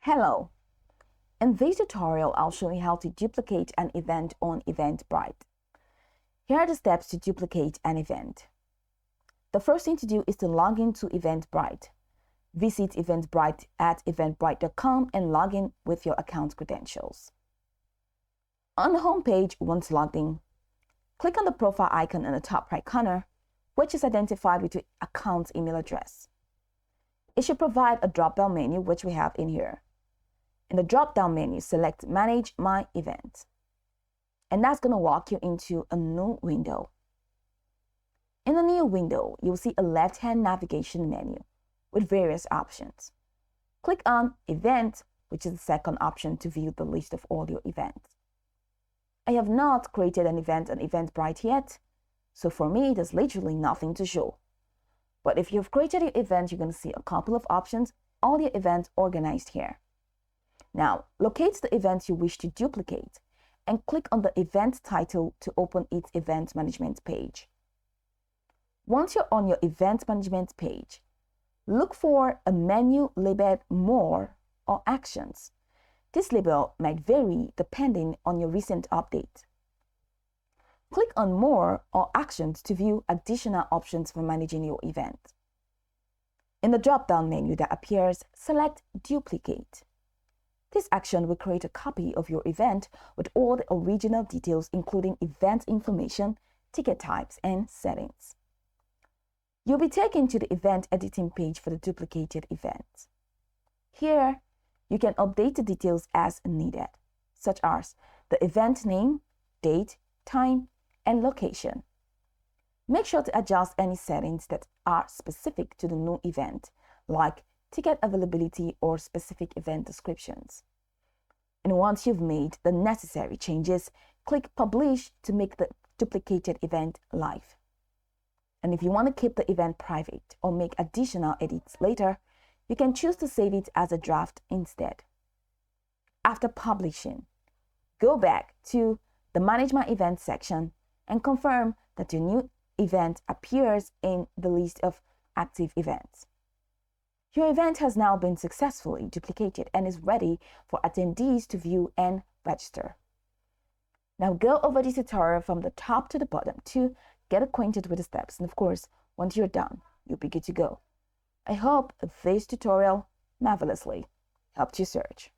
Hello! In this tutorial, I'll show you how to duplicate an event on Eventbrite. Here are the steps to duplicate an event. The first thing to do is to log into Eventbrite. Visit Eventbrite at eventbrite.com and log in with your account credentials. On the home page, once logged in, click on the profile icon in the top right corner, which is identified with your account's email address. It should provide a drop-down menu, which we have in here. In the drop-down menu, select Manage My Event. And that's going to walk you into a new window. In the new window, you'll see a left-hand navigation menu with various options. Click on Event, which is the second option to view the list of all your events. I have not created an event on Eventbrite yet, so for me, there's literally nothing to show. But if you've created your event, you're going to see a couple of options, all your events organized here. Now, locate the event you wish to duplicate and click on the event title to open its event management page. Once you're on your event management page, look for a menu labeled More or Actions. This label might vary depending on your recent update. Click on More or Actions to view additional options for managing your event. In the drop-down menu that appears, select Duplicate. This action will create a copy of your event with all the original details, including event information, ticket types, and settings. You'll be taken to the event editing page for the duplicated event. Here, you can update the details as needed, such as the event name, date, time, and location. Make sure to adjust any settings that are specific to the new event, like ticket availability or specific event descriptions. And once you've made the necessary changes, click Publish to make the duplicated event live. And if you want to keep the event private or make additional edits later, you can choose to save it as a draft instead. After publishing, go back to the Manage My Event section and confirm that your new event appears in the list of active events. Your event has now been successfully duplicated and is ready for attendees to view and register. Now go over this tutorial from the top to the bottom to get acquainted with the steps. And of course, once you're done, you'll be good to go. I hope this tutorial marvelously helped you search.